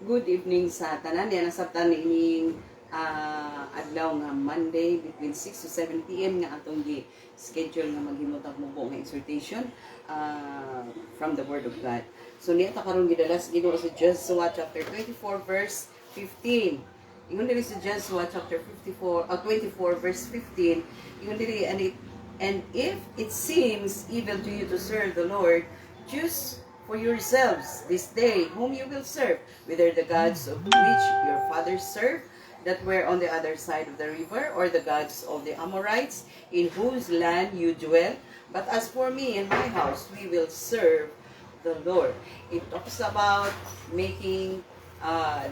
Good evening sa tanan. Yan ang sabtan ining adlaw nga Monday between 6 to 7 p.m. nga atong schedule nga maghimutag mo nga exhortation from the Word of God. So niya ta karon gidalas Ginoo sa Joshua chapter 24 verse 15. Ingon diri sa Joshua chapter 24 verse 15. Ingon diri and if it seems evil to you to serve the Lord, choose for yourselves this day whom you will serve, whether the gods of which your fathers served that were on the other side of the river, or the gods of the Amorites in whose land you dwell. But as for me and my house, we will serve the Lord. It talks about making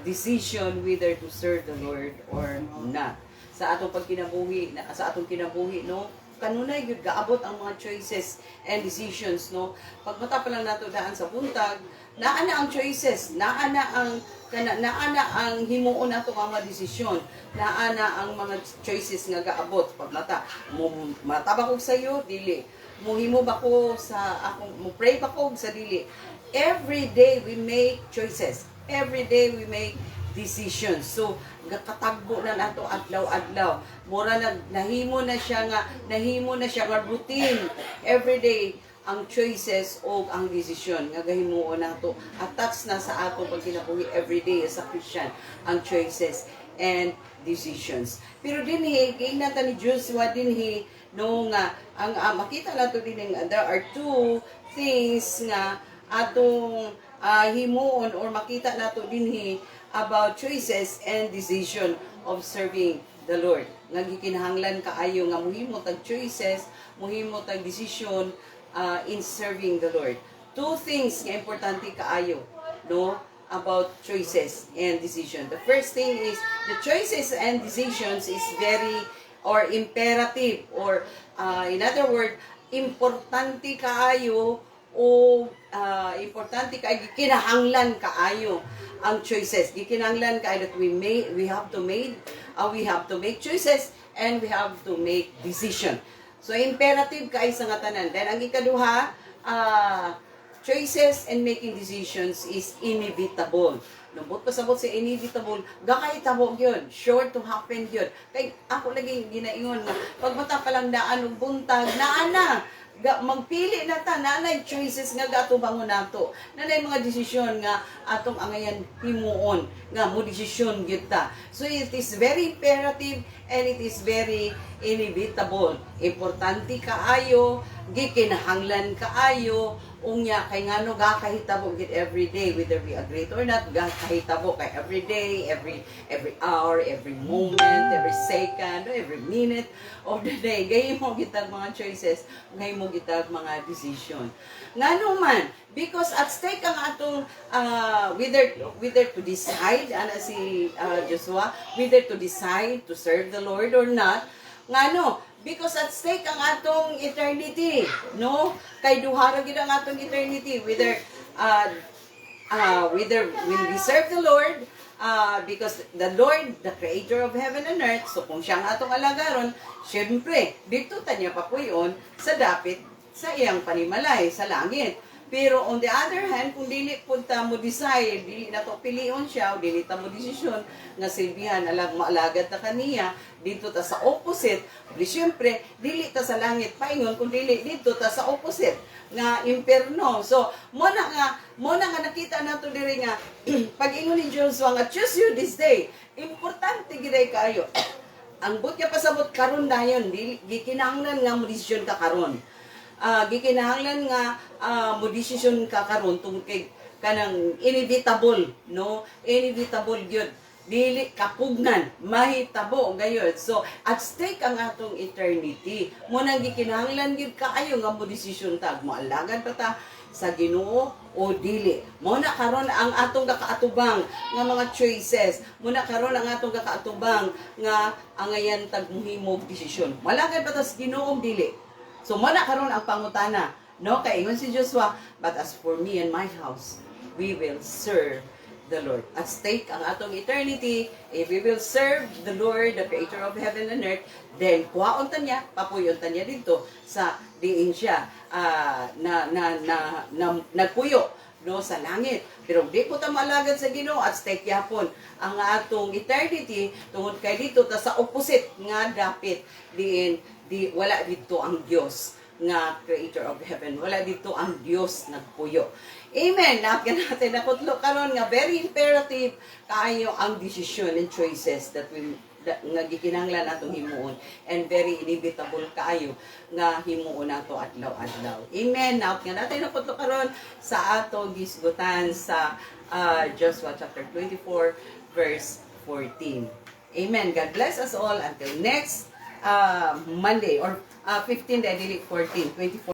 decision whether to serve the Lord or not. Sa atong pagkinabuhi, sa atong kinabuhi, no, kanunay gyud gaabot ang mga choices and decisions, no. Pagmata pa lang nato daan sa buntag, naa na ang choices, naa na ang himuon nato nga mga desisyon, naa na ang mga choices nga gaabot pagmata. Mo mata ba ko sayo dili, mo himo ba ko sa akong mo pray ba ko sa dili. Every day we make choices, every day we make decisions. So katagbo na nato adlaw-adlaw. Mura nahimo na siya nga routine. Every day ang choices o ang desisyon nga gahimuon nato. Attached na sa ato pag kinabuhi every day as a Christian ang choices and decisions. Pero dinhi giingnan ni Joshua dinhi no nga ang makita nato dinhi there are two things nga atong himuon or makita nato dinhi about choices and decision of serving the Lord. Nga gikinahanglan kaayo nga muhimo tag choices, muhimo tag decision in serving the Lord. Two things nga importante kaayo, no, about choices and decision. The first thing is the choices and decisions is very or imperative or in other word, importante kaayo o importante kaayo, gikinahanglan kaayo ang choices. Gikinahanglan kaayo that we have to make choices and we have to make decision. So imperative kaayo sa nga tanan. Then ang ikaduha, choices and making decisions is inevitable. Nabot pasabot sa inevitable, gakahitabo gyud, sure to happen gyud. Kay ako lagi ginaingon nga pagmata pa lang daan og buntag, naa na magpili na ta, nanay choices nga gatubangon nato, nanay mga desisyon nga atong angayan himuon nga mo desisyon gyud ta. So it is very imperative and it is very inevitable. Importante kaayo, gikinahanglan kaayo, unya kay ngano gakahitabo gid every day, whether we agree or not, gakahitabo kay every day, every hour, every moment, every second, every minute of the day. Gay mo gitag mga choices, gay mo gitag mga decision. Ngano man, because at stake ang atong whether to decide ana si Joshua, whether to decide to serve the Lord or not. Ngano? Because at stake ang atong eternity, no? Kay duha ra gid ang atong eternity, whether when we serve the Lord, because the Lord, the creator of heaven and earth, so kung siya ang atong alagaron, syempre dito ta niya papuyon sa dapit sa iyang panimalay sa langit. Pero on the other hand, kung dili punta mo decide, dili na to pilion siya, o dili ta mo desisyon nga silbihan maalagad ta kaniya, dito ta sa opposite, di syempre, dili ta sa langit paingon, kung dili dito ta sa opposite nga imperno. So, mo na nga nakita nato diri nga pag-ingon ni Joshua nga choose you this day. Importante giday kayo. Ang butya pasabot karon dayon, gikinahanglan nga mo desisyon ka karon. Gikinahanglan nga mo decision ka karon tungkol kanang inevitable, no? Inevitable gyud, dili kapugnan, mahitabo gayud. So at stake ang atong eternity. Mo nang gikinahanglan gyud kaayo nga mo decision tag mo alagad pa ta sa Ginoo o dili. Mo na karon ang atong gakaatubang nga mga choices, mo na karon ang atong gakaatubang nga angayan tag muhimog desisyon. Malagad pa ta sa Ginoo o dili. So mo na karon ang pangutana, no? Kay ingon si Joshua, but as for me and my house, we will serve the Lord. At stake ang atong eternity. If we will serve the Lord, the creator of heaven and earth, then kuhaon ta niya, papuyon ta niya dito sa diin siya nagpuyo no sa langit. Pero di ko ta malagad sa Ginoo at stay yapon ang atong eternity tungod kay dito ta sa opposite nga dapit di wala dito ang Dios nga creator of heaven. Wala dito ang Dios nagpuyo. Amen. Natin nakutlo karon nga very imperative kaayo ang decision and choices that nga gikinahanglan natong himuon, and very inevitable kaayo nga himuon nato adlaw-adlaw. Amen. Now nga natin nakutlo karon sa atong gisgutan sa Joshua chapter 24 verse 14. Amen. God bless us all until next Monday or 15 dili 14, 24.